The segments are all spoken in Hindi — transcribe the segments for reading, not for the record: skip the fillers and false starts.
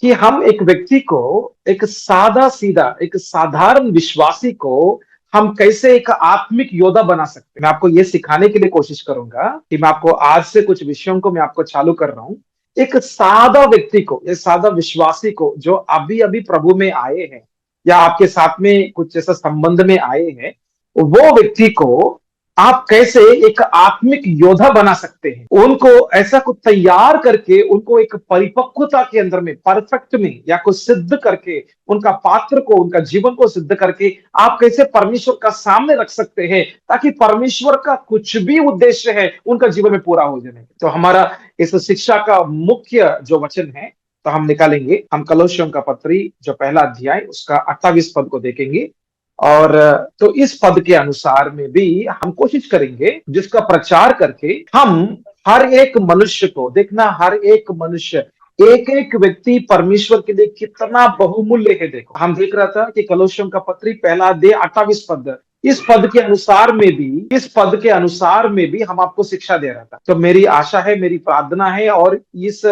कि हम एक व्यक्ति को, एक सादा सीधा, एक साधारण विश्वासी को हम कैसे एक आत्मिक योद्धा बना सकते हैं। मैं आपको ये सिखाने के लिए कोशिश करूंगा कि मैं आपको आज से कुछ विषयों को मैं आपको चालू कर रहा हूं। एक सादा व्यक्ति को, एक सादा विश्वासी को जो अभी अभी प्रभु में आए हैं या आपके साथ में कुछ ऐसा संबंध में आए हैं, वो व्यक्ति को आप कैसे एक आत्मिक योद्धा बना सकते हैं। उनको ऐसा कुछ तैयार करके, उनको एक परिपक्वता के अंदर में, परफेक्ट में या कुछ सिद्ध करके, उनका पात्र को, उनका जीवन को सिद्ध करके आप कैसे परमेश्वर का सामने रख सकते हैं, ताकि परमेश्वर का कुछ भी उद्देश्य है उनका जीवन में पूरा हो जाए। तो हमारा इस शिक्षा का मुख्य जो वचन है, तो हम निकालेंगे, हम कलोसियों का पत्री जो पहला अध्याय उसका 28 पद को देखेंगे। और तो इस पद के अनुसार में भी हम कोशिश करेंगे जिसका प्रचार करके हम हर एक मनुष्य को देखना, हर एक मनुष्य, एक एक व्यक्ति परमेश्वर के लिए कितना बहुमूल्य है। देखो, हम देख रहा था कि कलोसियों का पत्री पहला अध्याय 28 पद, इस पद के अनुसार में भी, इस पद के अनुसार में भी हम आपको शिक्षा दे रहा था। तो मेरी आशा है, मेरी प्रार्थना है, और इस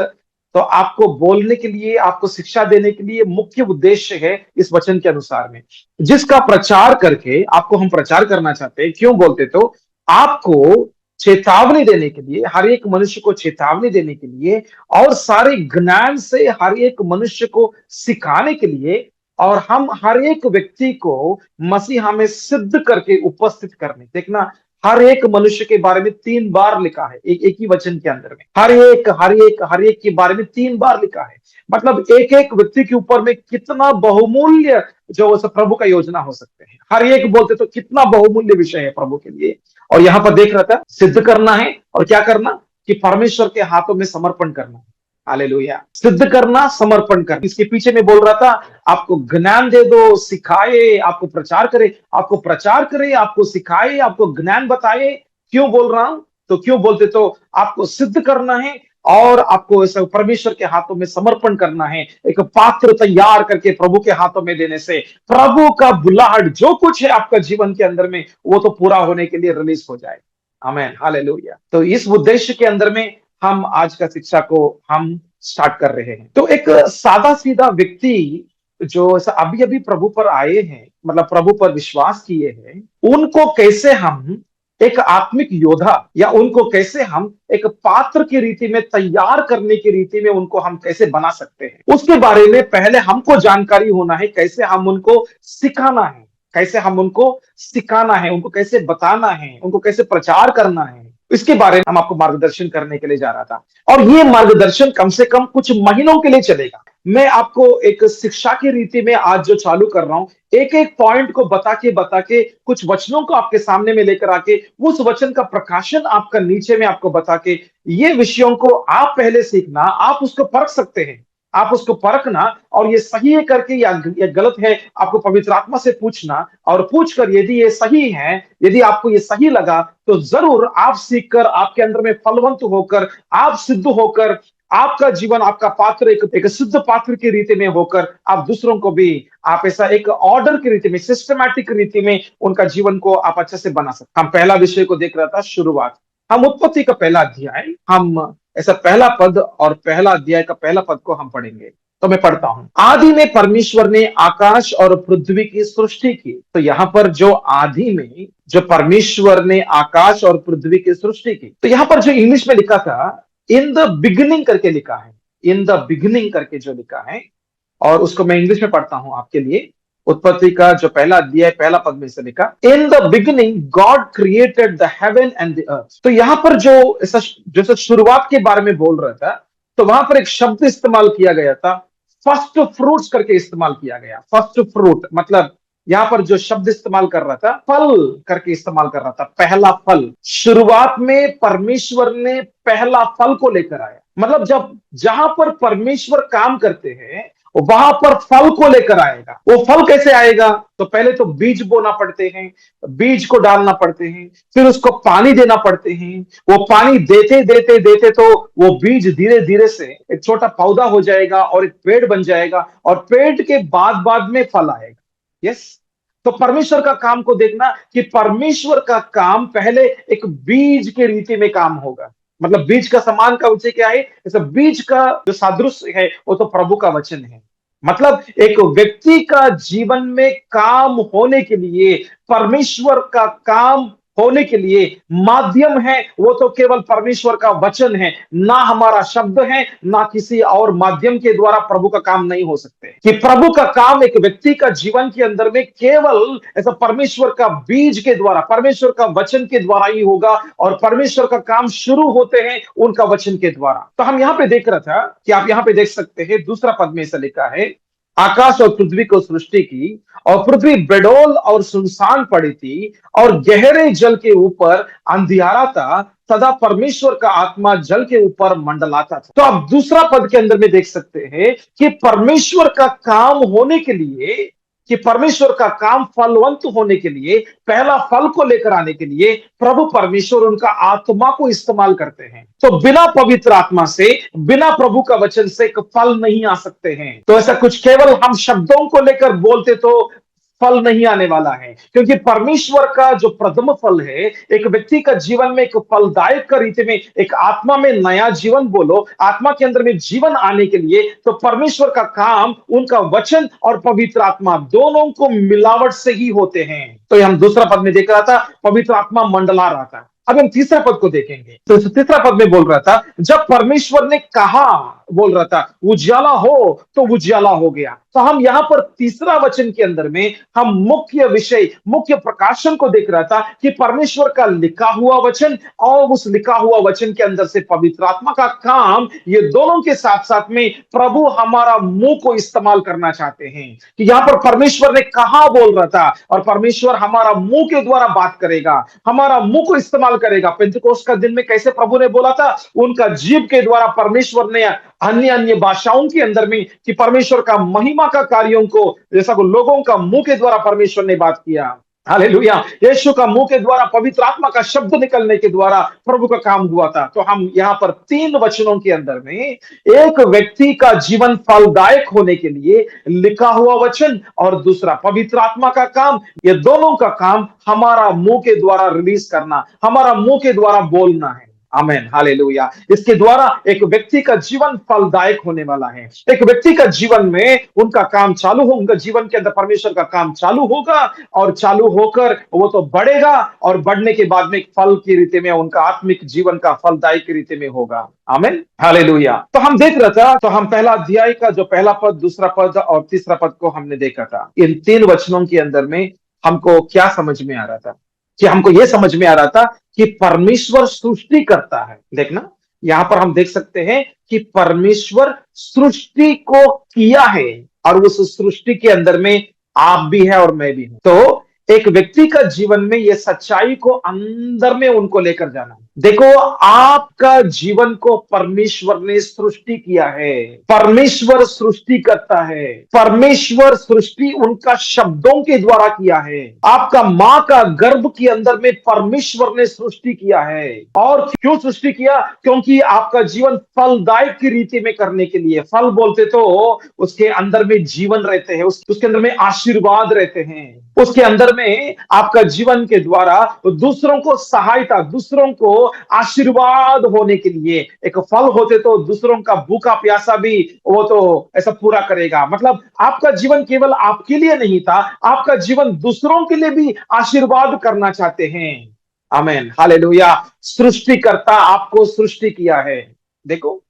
तो आपको बोलने के लिए, आपको शिक्षा देने के लिए मुख्य उद्देश्य है इस वचन के अनुसार में, जिसका प्रचार करके आपको हम प्रचार करना चाहते हैं। क्यों बोलते, तो आपको चेतावनी देने के लिए, हर एक मनुष्य को चेतावनी देने के लिए, और सारे ज्ञान से हर एक मनुष्य को सिखाने के लिए, और हम हर एक व्यक्ति को मसीहा में सिद्ध करके उपस्थित करने। देखना, हर एक मनुष्य के बारे में 3 बार लिखा है, एक ही वचन के अंदर में, हर एक के बारे में 3 बार लिखा है। मतलब एक एक व्यक्ति के ऊपर में कितना बहुमूल्य जो उस प्रभु का योजना हो सकते हैं। हर एक बोलते तो कितना बहुमूल्य विषय है प्रभु के लिए। और यहां पर देख रहा था, सिद्ध करना है और क्या करना, कि परमेश्वर के हाथों में समर्पण करना। हालेलुया। सिद्ध करना, समर्पण करना, इसके पीछे में बोल रहा था, आपको ज्ञान दे दो, सिखाए, आपको प्रचार करे, आपको प्रचार करे, आपको सिखाए, आपको ज्ञान बताए। क्यों बोल रहा हूं, तो क्यों बोलते, तो आपको सिद्ध करना है और आपको ऐसा परमेश्वर के हाथों में समर्पण करना है, एक पात्र तैयार करके प्रभु के हाथों में देने से प्रभु का बुलाहट जो कुछ है आपका जीवन के अंदर में, वो तो पूरा होने के लिए रिलीज हो जाए। आमेन, हालेलुया। तो इस उद्देश्य के अंदर में हम आज का शिक्षा को हम स्टार्ट कर रहे हैं। तो एक सादा सीधा व्यक्ति जो ऐसा अभी अभी प्रभु पर आए हैं, मतलब प्रभु पर विश्वास किए हैं, उनको कैसे हम एक आत्मिक योद्धा, या उनको कैसे हम एक पात्र की रीति में, तैयार करने की रीति में उनको हम कैसे बना सकते हैं, उसके बारे में पहले हमको जानकारी होना है। कैसे हम उनको सिखाना है, कैसे हम उनको सिखाना है, उनको कैसे बताना है, उनको कैसे प्रचार करना है, इसके बारे में हम आपको मार्गदर्शन करने के लिए जा रहा था। और ये मार्गदर्शन कम से कम कुछ महीनों के लिए चलेगा। मैं आपको एक शिक्षा की रीति में आज जो चालू कर रहा हूं, एक एक पॉइंट को बता के कुछ वचनों को आपके सामने में लेकर आके, उस वचन का प्रकाशन आपका नीचे में आपको बता के, ये विषयों को आप पहले सीखना, आप उसको परख सकते हैं, आप उसको परखना, और ये सही है करके या गलत है, आपको पवित्र आत्मा से पूछना, और पूछकर यदि ये सही है, यदि आपको ये सही लगा, तो जरूर आप सीखकर, आपके अंदर में फलवंत होकर, आप सिद्ध होकर, आपका जीवन, आपका पात्र एक सिद्ध पात्र की रीति में होकर, आप दूसरों को भी आप ऐसा एक ऑर्डर की रीति में, सिस्टमैटिक रीति में उनका जीवन को आप अच्छे से बना सकते। हम पहला विषय को देख रहा था, शुरुआत। हम उत्पत्ति का पहला अध्याय, हम ऐसा पहला पद और पहला अध्याय का पहला पद को हम पढ़ेंगे। तो मैं पढ़ता हूं, आदि में परमेश्वर ने आकाश और पृथ्वी की सृष्टि की। तो यहां पर जो आदि में जो परमेश्वर ने आकाश और पृथ्वी की सृष्टि की, तो यहां पर जो इंग्लिश में लिखा था, इन द बिगिनिंग करके लिखा है, इन द बिगिनिंग करके जो लिखा है, और उसको मैं इंग्लिश में पढ़ता हूं आपके लिए। उत्पत्ति का जो पहला अध्याय पहला पद में से लिखा, in the beginning God created the heaven and the earth. तो यहां पर जो ऐसा जैसे शुरुआत के बारे में बोल रहा था, तो वहां पर एक शब्द इस्तेमाल किया गया था, फर्स्ट फ्रूट्स करके इस्तेमाल किया गया। फर्स्ट फ्रूट मतलब यहां पर जो शब्द इस्तेमाल कर रहा था, फल करके इस्तेमाल कर रहा था, पहला फल। शुरुआत में परमेश्वर ने पहला फल को लेकर आया। मतलब जब जहां पर परमेश्वर काम करते हैं, वहां पर फल को लेकर आएगा। वो फल कैसे आएगा, तो पहले तो बीज बोना पड़ते हैं, बीज को डालना पड़ते हैं, फिर उसको पानी देना पड़ते हैं। वो पानी देते देते देते तो वो बीज धीरे धीरे से एक छोटा पौधा हो जाएगा और एक पेड़ बन जाएगा, और पेड़ के बाद बाद में फल आएगा। यस। तो परमेश्वर का काम को देखना कि परमेश्वर का काम पहले एक बीज के रीति में काम होगा। मतलब बीज का समान का उच्च क्या है, ऐसा बीज का जो सादृश्य है वो तो प्रभु का वचन है। मतलब एक व्यक्ति का जीवन में काम होने के लिए, परमेश्वर का काम होने के लिए माध्यम है वो तो केवल परमेश्वर का वचन है, ना हमारा शब्द है, ना किसी और माध्यम के द्वारा प्रभु का काम नहीं हो सकते। कि प्रभु का काम एक व्यक्ति का जीवन के अंदर में केवल ऐसा परमेश्वर का बीज के द्वारा, परमेश्वर का वचन के द्वारा ही होगा, और परमेश्वर का काम शुरू होते हैं उनका वचन के द्वारा। तो हम यहां पे देख रहा था कि आप यहां पे देख सकते हैं, दूसरा पद में ऐसा लिखा है, आकाश और पृथ्वी को सृष्टि की, और पृथ्वी बेडौल और सुनसान पड़ी थी, और गहरे जल के ऊपर अंधियारा था, सदा परमेश्वर का आत्मा जल के ऊपर मंडलाता था। तो आप दूसरा पद के अंदर में देख सकते हैं कि परमेश्वर का काम होने के लिए, कि परमेश्वर का काम फलवंत होने के लिए, पहला फल को लेकर आने के लिए प्रभु परमेश्वर उनका आत्मा को इस्तेमाल करते हैं। तो बिना पवित्र आत्मा से, बिना प्रभु का वचन से एक फल नहीं आ सकते हैं। तो ऐसा कुछ केवल हम शब्दों को लेकर बोलते तो फल नहीं आने वाला है, क्योंकि परमेश्वर का जो प्रथम फल है एक व्यक्ति का जीवन में, एक फलदायक का रीति में, एक आत्मा में नया जीवन बोलो, आत्मा के अंदर में जीवन आने के लिए, तो परमेश्वर का काम उनका वचन और पवित्र आत्मा दोनों को मिलावट से ही होते हैं। तो हम दूसरा पद में देख रहा था, पवित्र आत्मा मंडला रहा था। अब हम तीसरा पद को देखेंगे, तो तीसरा पद में बोल रहा था, जब परमेश्वर ने कहा, बोल रहा था उजाला हो तो उजाला हो गया। तो हम यहां पर तीसरा वचन के अंदर में हम मुख्य विषय, मुख्य प्रकाशन को देख रहा था कि परमेश्वर का लिखा हुआ वचन और उस लिखा हुआ वचन के अंदर से पवित्र आत्मा का काम, ये दोनों के साथ साथ में प्रभु हमारा मुंह को इस्तेमाल करना चाहते हैं। कि यहां पर परमेश्वर ने कहा बोल रहा था, और परमेश्वर हमारा मुंह के द्वारा बात करेगा, हमारा मुंह को इस्तेमाल करेगा। पेंतिकोस्त का दिन में कैसे प्रभु ने बोला था, उनका जीभ के द्वारा परमेश्वर ने अन्य अन्य भाषाओं के अंदर में, कि परमेश्वर का महिमा का कार्यों को, जैसा को लोगों का मुंह के द्वारा परमेश्वर ने बात किया। हालेलुया। यीशु का मुंह के द्वारा, पवित्र आत्मा का शब्द निकलने के द्वारा प्रभु का काम हुआ था। तो हम यहां पर तीन वचनों के अंदर में एक व्यक्ति का जीवन फलदायक होने के लिए लिखा हुआ वचन और दूसरा पवित्र आत्मा का काम, ये दोनों का काम हमारा मुंह के द्वारा रिलीज करना, हमारा मुंह के द्वारा बोलना है। आमेन, हालेलुया। इसके द्वारा एक व्यक्ति का जीवन फलदायक होने वाला है। एक व्यक्ति का जीवन में उनका काम चालू हो, उनका जीवन के अंदर परमेश्वर का काम चालू होगा, और चालू होकर वो तो बढ़ेगा, और बढ़ने के बाद में एक फल की रीति में उनका आत्मिक जीवन का फलदायक की रीति में होगा। आमेन, हालेलुया। तो हम देख रहा था, तो हम पहला अध्याय का जो पहला पद, दूसरा पद और तीसरा पद को हमने देखा था। इन तीन वचनों के अंदर में हमको क्या समझ में आ रहा था, कि हमको यह समझ में आ रहा था कि परमेश्वर सृष्टि करता है। देखना, यहां पर हम देख सकते हैं कि परमेश्वर सृष्टि को किया है, और उस सृष्टि के अंदर में आप भी है और मैं भी हूं। तो एक व्यक्ति का जीवन में यह सच्चाई को अंदर में उनको लेकर जाना। देखो, आपका जीवन को परमेश्वर ने सृष्टि किया है। परमेश्वर सृष्टि करता है। परमेश्वर सृष्टि उनका शब्दों के द्वारा किया है। आपका मां का गर्भ के अंदर में परमेश्वर ने सृष्टि किया है। और क्यों सृष्टि किया? क्योंकि आपका जीवन फलदायक की रीति में करने के लिए। फल बोलते तो उसके अंदर में जीवन रहते हैं, उसके अंदर में आशीर्वाद रहते हैं, उसके अंदर में आपका जीवन के द्वारा दूसरों को सहायता, दूसरों को आशीर्वाद होने के लिए। एक फल होते तो दूसरों का भूखा प्यासा भी वो तो ऐसा पूरा करेगा। मतलब आपका जीवन केवल आपके लिए नहीं था, आपका जीवन दूसरों के लिए भी आशीर्वाद करना चाहते हैं। आमेन, हालेलुया। सृष्टिकर्ता आपको सृष्टि किया है। देखो,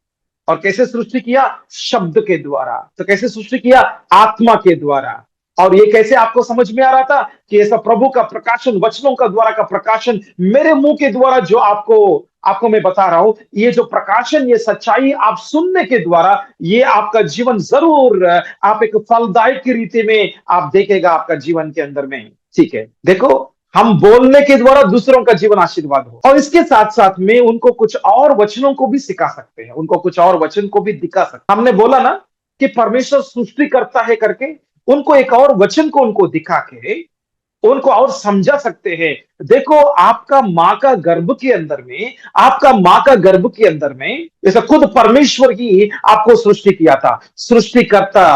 और कैसे सृष्टि किया? शब्द के द्वारा। तो कैसे सृष्टि किया? आत्मा के द्वारा। और ये कैसे आपको समझ में आ रहा था कि ऐसा प्रभु का प्रकाशन, वचनों का द्वारा का प्रकाशन, मेरे मुंह के द्वारा जो आपको मैं बता रहा हूं, ये जो प्रकाशन, ये सच्चाई आप सुनने के द्वारा, ये आपका जीवन जरूर आप एक फलदायक की रीति में आप देखेगा आपका जीवन के अंदर में। ठीक है, देखो, हम बोलने के द्वारा दूसरों का जीवन आशीर्वाद हो, और इसके साथ साथ में उनको कुछ और वचनों को भी सिखा सकते हैं, उनको कुछ और वचन को भी दिखा सकते हैं। हमने बोला ना कि परमेश्वर सृष्टि करता है करके, उनको एक और वचन को उनको दिखा के उनको और समझा सकते हैं। देखो, आपका मां का गर्भ के अंदर में, आपका मां का गर्भ के अंदर में जैसा खुद परमेश्वर ही आपको सृष्टि किया था। सृष्टिकर्ता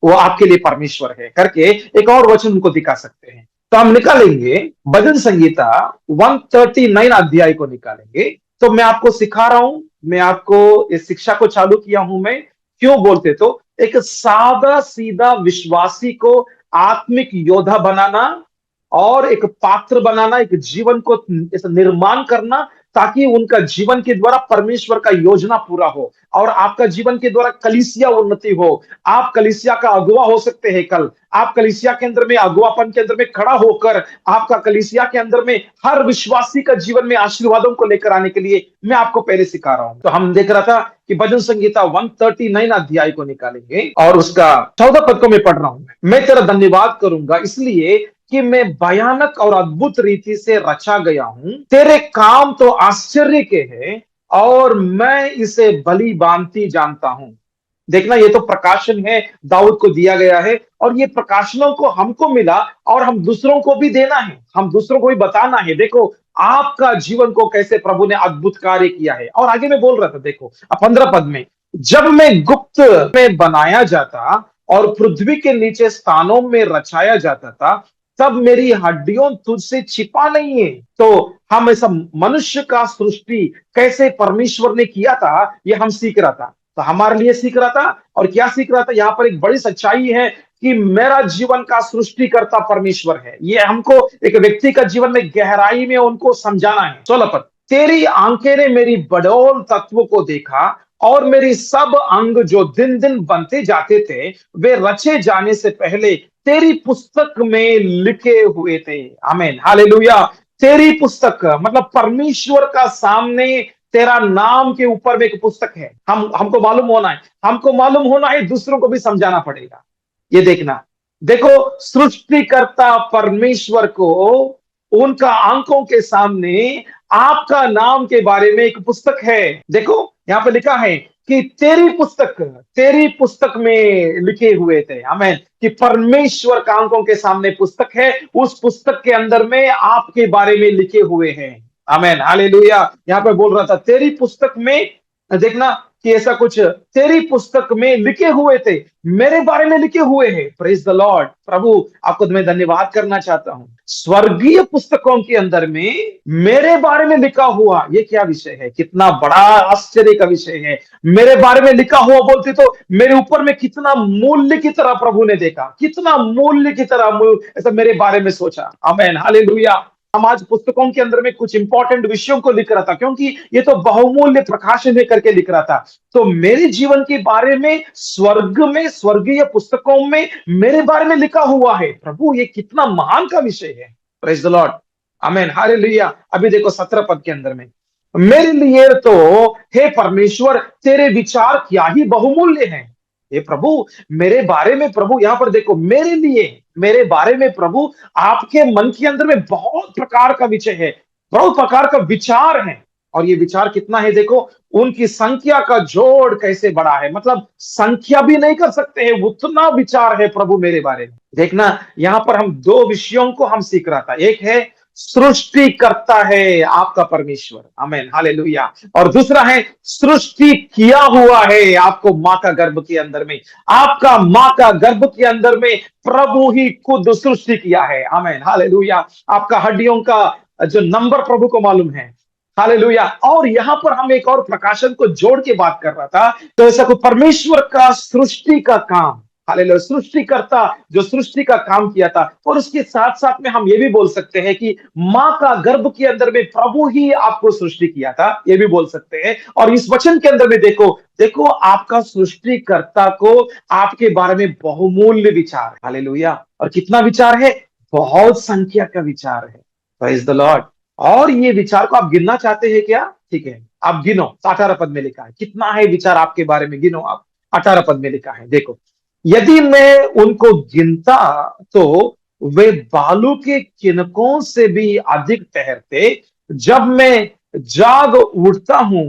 वो आपके लिए परमेश्वर है करके एक और वचन उनको दिखा सकते हैं। तो हम निकालेंगे भजन संगीता 139 अध्याय को निकालेंगे, तो मैं आपको सिखा रहा हूं, मैं आपको इस शिक्षा को चालू किया हूं मैं, क्यों बोलते तो एक सादा सीधा विश्वासी को आत्मिक योद्धा बनाना और एक पात्र बनाना, एक जीवन को ऐसा निर्माण करना ताकि उनका जीवन के द्वारा परमेश्वर का योजना पूरा हो और आपका जीवन के द्वारा कलीसिया उन्नति हो। आप कलीसिया का अगुवा हो सकते हैं कल। आप कलीसिया के अंदर में अगुवापन के अंदर में खड़ा होकर आपका कलीसिया के अंदर में हर विश्वासी का जीवन में आशीर्वादों को लेकर आने के लिए मैं आपको पहले सिखा रहा हूं। तो हम देख रहा था कि भजन संगीता 139 अध्याय को निकालेंगे और उसका 14 पद को मैं पढ़ रहा हूं। मैं तेरा धन्यवाद करूंगा इसलिए कि मैं भयानक और अद्भुत रीति से रचा गया हूं। तेरे काम तो आश्चर्य के हैं और मैं इसे भली भांति जानता हूं। देखना, ये तो प्रकाशन है, दाऊद को दिया गया है और ये प्रकाशनों को हमको मिला और हम दूसरों को भी देना है, हम दूसरों को भी बताना है। देखो आपका जीवन को कैसे प्रभु ने अद्भुत कार्य किया है। और आगे मैं बोल रहा था, देखो 15 पद में, जब मैं गुप्त में बनाया जाता और पृथ्वी के नीचे स्थानों में रचाया जाता था, तब मेरी हड्डियों तुझसे छिपा नहीं है। तो हम ऐसा मनुष्य का सृष्टि कैसे परमेश्वर ने किया था ये हम सीख रहा था। तो हमारे लिए सीख रहा था और क्या सीख रहा था, यहां पर एक बड़ी सच्चाई है कि मेरा जीवन का सृष्टिकर्ता परमेश्वर है। ये हमको एक व्यक्ति का जीवन में गहराई में उनको समझाना है। 16 पद, तेरी आंखें ने मेरी बड़ौल तत्व को देखा और मेरी सब अंग जो दिन दिन बनते जाते थे वे रचे जाने से पहले तेरी पुस्तक में लिखे हुए थे। आमीन, हालेलुया। तेरी पुस्तक मतलब परमेश्वर का सामने तेरा नाम के ऊपर में एक पुस्तक है। हमको मालूम होना है, हमको मालूम होना है, दूसरों को भी समझाना पड़ेगा। ये देखना, देखो सृष्टिकर्ता परमेश्वर को उनका आंखों के सामने आपका नाम के बारे में एक पुस्तक है। देखो यहां पे लिखा है कि तेरी पुस्तक में लिखे हुए थे। हमें कि परमेश्वर का आंखों के सामने पुस्तक है, उस पुस्तक के अंदर में आपके बारे में लिखे हुए हैं। आमेन, हालेलुया। यहां पे बोल रहा था तेरी पुस्तक में, देखना कि ऐसा कुछ तेरी पुस्तक में लिखे हुए थे, मेरे बारे में लिखे हुए हैं। Praise the Lord. प्रभु आपको मैं धन्यवाद करना चाहता हूं। स्वर्गीय पुस्तकों के अंदर में मेरे बारे में लिखा हुआ, ये क्या विषय है, कितना बड़ा आश्चर्य का विषय है। मेरे बारे में लिखा हुआ बोलते तो मेरे ऊपर में कितना मूल्य की तरह प्रभु ने देखा, कितना मूल्य की तरह ऐसा मेरे बारे में सोचा। आमेन, हालेलुया। हम आज पुस्तकों के अंदर में कुछ इंपॉर्टेंट विषयों को लिख रहा था क्योंकि ये तो बहुमूल्य प्रकाशन है करके लिख रहा था। तो मेरे जीवन के बारे में स्वर्ग में, स्वर्गीय पुस्तकों में मेरे बारे में लिखा हुआ है। प्रभु ये कितना महान का विषय है। Praise the Lord, amen, hallelujah. अभी देखो 17 पद के अंदर में, मेरे लिए तो हे परमेश्वर तेरे विचार क्या ही बहुमूल्य हैं। हे प्रभु मेरे बारे में, प्रभु यहां पर देखो, मेरे लिए, मेरे बारे में प्रभु आपके मन के अंदर में बहुत प्रकार का विषय है, बहुत प्रकार का विचार है। और ये विचार कितना है, देखो उनकी संख्या का जोड़ कैसे बड़ा है, मतलब संख्या भी नहीं कर सकते हैं, उतना विचार है प्रभु मेरे बारे में। देखना यहां पर हम दो विषयों को हम सीख रहा था। एक है सृष्टि करता है आपका परमेश्वर, आमेन, हालेलुया। और दूसरा है सृष्टि किया हुआ है आपको मां का गर्भ के अंदर में। आपका मां का गर्भ के अंदर में प्रभु ही खुद सृष्टि किया है। आमेन, हालेलुया। आपका हड्डियों का जो नंबर प्रभु को मालूम है। हालेलुया। और यहां पर हम एक और प्रकाशन को जोड़ के बात कर रहा था। तो ऐसा कोई परमेश्वर का सृष्टि का काम, हालेलुया, सृष्टिकर्ता जो सृष्टि का काम किया था। और उसके साथ साथ में हम ये भी बोल सकते हैं कि मां का गर्भ के अंदर में प्रभु ही आपको सृष्टि किया था, ये भी बोल सकते हैं। और इस वचन के अंदर में देखो, देखो आपका सृष्टिकर्ता को आपके बारे में बहुमूल्य विचार है। हालेलुया। और कितना विचार है, बहुत संख्या का विचार है। Praise the Lord. और ये विचार को आप गिनना चाहते हैं क्या? ठीक है, आप गिनो। 18 पद में लिखा है कितना है विचार आपके बारे में, गिनो आप। 18 पद में लिखा है, देखो, यदि मैं उनको गिनता तो वे बालू के किनकों से भी अधिक ठहरते। जब मैं जाग उठता हूं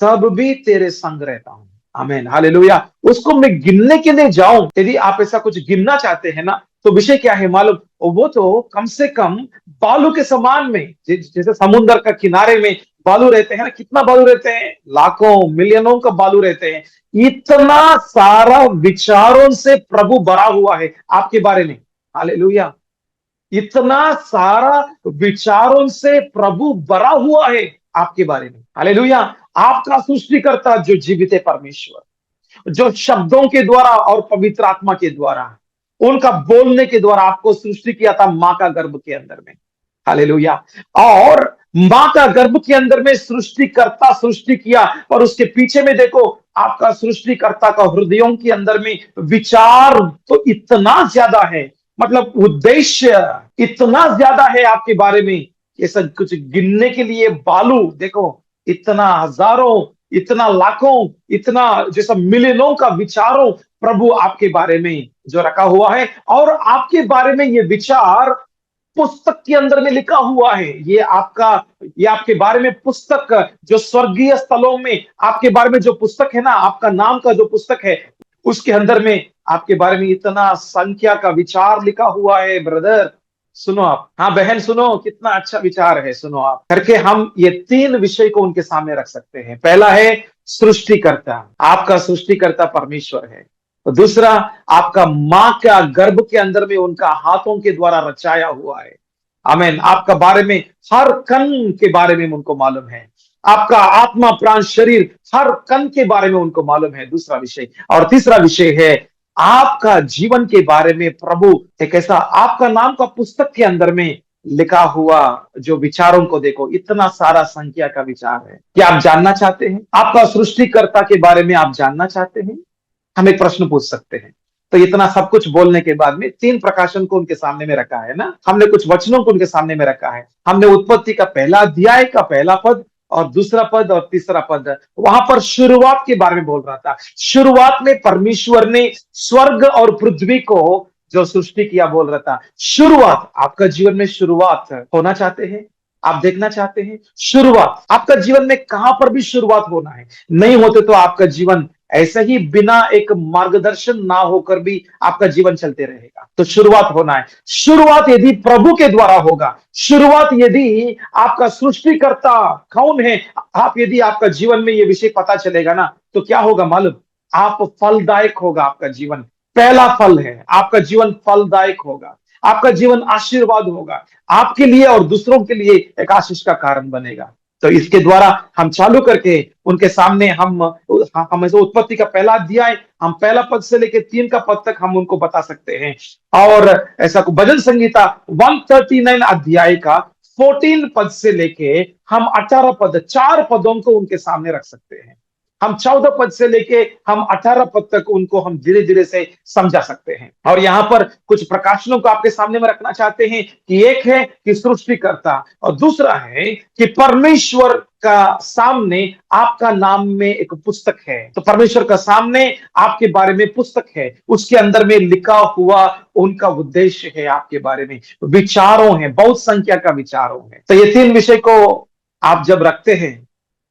तब भी तेरे संग रहता हूं। आमेन, हालेलुया। उसको मैं गिनने के लिए जाऊं, यदि आप ऐसा कुछ गिनना चाहते हैं ना, तो विषय क्या है मालूम, वो तो कम से कम बालू के समान में, जैसे समुद्र का किनारे में बालू रहते हैं ना, कितना बालू रहते हैं, लाखों मिलियनों का बालू रहते हैं। इतना सारा विचारों से प्रभु भरा हुआ है आपके बारे में। हालेलुया। इतना सारा विचारों से प्रभु भरा हुआ है आपके बारे में। हालेलुया। आपका सृष्टिकर्ता जो जीवित है परमेश्वर, जो शब्दों के द्वारा और पवित्र आत्मा के द्वारा, उनका बोलने के द्वारा आपको सृष्टि किया था मां का गर्भ के अंदर में। हालेलुया। और मां का गर्भ के अंदर में सृष्टिकर्ता सृष्टि किया, और उसके पीछे में देखो आपका सृष्टिकर्ता का हृदयों के अंदर में विचार तो इतना ज्यादा है, मतलब उद्देश्य इतना ज्यादा है आपके बारे में, ये सब कुछ गिनने के लिए बालू, देखो इतना हजारों, इतना लाखों, इतना जैसा मिलियनों का विचारों प्रभु आपके बारे में जो रखा हुआ है। और आपके बारे में ये विचार पुस्तक के अंदर में लिखा हुआ है। ये आपके बारे में पुस्तक, जो स्वर्गीय स्थलों में आपके बारे में जो पुस्तक है ना, आपका नाम का जो पुस्तक है, उसके अंदर में आपके बारे में इतना संख्या का विचार लिखा हुआ है। ब्रदर सुनो आप, हाँ बहन सुनो, कितना अच्छा विचार है, सुनो आप करके हम ये तीन विषय को उनके सामने रख सकते हैं। पहला है सृष्टिकर्ता, आपका सृष्टिकर्ता परमेश्वर है। तो दूसरा, आपका मां का गर्भ के अंदर में उनका हाथों के द्वारा रचाया हुआ है। आमीन। आपका बारे में हर कण के बारे में उनको मालूम है, आपका आत्मा प्राण शरीर हर कण के बारे में उनको मालूम है, दूसरा विषय। और तीसरा विषय है आपका जीवन के बारे में प्रभु एक ऐसा आपका नाम का पुस्तक के अंदर में लिखा हुआ जो विचारों को देखो, इतना सारा संख्या का विचार है। क्या आप जानना चाहते हैं आपका सृष्टिकर्ता के बारे में? आप जानना चाहते हैं? हम एक प्रश्न पूछ सकते हैं। तो इतना सब कुछ बोलने के बाद में तीन प्रकाशन को उनके सामने में रखा है ना, हमने कुछ वचनों को उनके सामने में रखा है। हमने उत्पत्ति का पहला अध्याय का पहला पद और दूसरा पद और तीसरा पद, वहां पर शुरुआत के बारे में बोल रहा था। शुरुआत में परमेश्वर ने स्वर्ग और पृथ्वी को जो सृष्टि किया बोल रहा था। शुरुआत, आपका जीवन में शुरुआत होना चाहते हैं? आप देखना चाहते हैं शुरुआत आपका जीवन में? कहां पर भी शुरुआत होना है। नहीं होते तो आपका जीवन ऐसे ही बिना एक मार्गदर्शन ना होकर भी आपका जीवन चलते रहेगा। तो शुरुआत होना है। शुरुआत यदि प्रभु के द्वारा होगा, शुरुआत यदि आपका सृष्टिकर्ता कौन है, आप यदि आपका जीवन में ये विषय पता चलेगा ना, तो क्या होगा मालूम? आप फलदायक होगा आपका जीवन। पहला फल है, आपका जीवन फलदायक होगा, आपका जीवन आशीर्वाद होगा, आपके लिए और दूसरों के लिए एक आशीष का कारण बनेगा। तो इसके द्वारा हम चालू करके उनके सामने हम उत्पत्ति का पहला अध्याय, हम पहला पद से लेकर 3 का पद तक हम उनको बता सकते हैं। और ऐसा भजन संगीता 139 अध्याय का 14 पद से लेके हम 18 पद, 4 पदों को उनके सामने रख सकते हैं। हम 14 पद से लेके हम 18 पद तक उनको हम धीरे धीरे से समझा सकते हैं। और यहां पर कुछ प्रकाशनों को आपके सामने में रखना चाहते हैं कि एक है कि सृष्टिकर्ता, और दूसरा है कि परमेश्वर का सामने आपका नाम में एक पुस्तक है। तो परमेश्वर का सामने आपके बारे में पुस्तक है, उसके अंदर में लिखा हुआ उनका उद्देश्य है आपके बारे में, विचारों है, बहुत संख्या का विचारों है। तो ये 3 विषय को आप जब रखते हैं,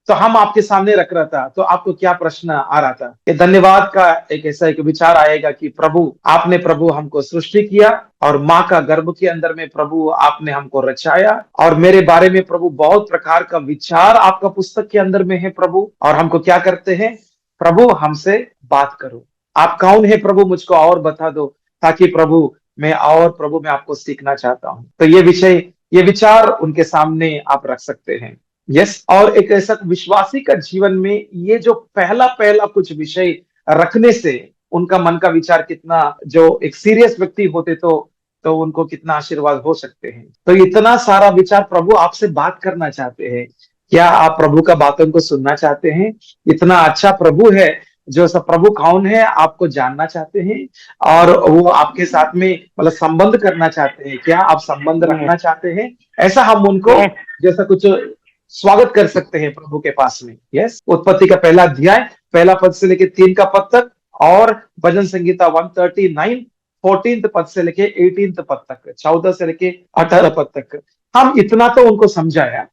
तो हम आपके सामने रख रहा था, तो आपको क्या प्रश्न आ रहा था? ये धन्यवाद का एक ऐसा एक विचार आएगा कि प्रभु आपने प्रभु हमको सृष्टि किया, और मां का गर्भ के अंदर में प्रभु आपने हमको रचाया, और मेरे बारे में प्रभु बहुत प्रकार का विचार आपका पुस्तक के अंदर में है प्रभु। और हमको क्या करते हैं प्रभु? हमसे बात करो, आप कौन है प्रभु, मुझको और बता दो, ताकि प्रभु मैं आपको सीखना चाहता हूं। तो ये विचार उनके सामने आप रख सकते हैं। यस। और एक ऐसा विश्वासी का जीवन में ये जो पहला पहला कुछ विषय रखने से उनका मन का विचार कितना, जो एक सीरियस व्यक्ति होते तो उनको कितना आशीर्वाद हो सकते हैं। तो इतना सारा विचार प्रभु आपसे बात करना चाहते हैं। क्या आप प्रभु का बातों को सुनना चाहते हैं? इतना अच्छा प्रभु है, जो सब प्रभु कौन है आपको जानना चाहते हैं, और वो आपके साथ में मतलब संबंध करना चाहते हैं। क्या आप संबंध रखना चाहते हैं? ऐसा हम उनको जैसा कुछ स्वागत कर सकते हैं प्रभु के पास में। यस। उत्पत्ति का पहला अध्याय पहला पद से लेके 3 का पद तक, और भजन संगीता 139 14 पद से लेके 18 पद तक, 14 से लेके 18 पद तक हम इतना तो उनको समझाया।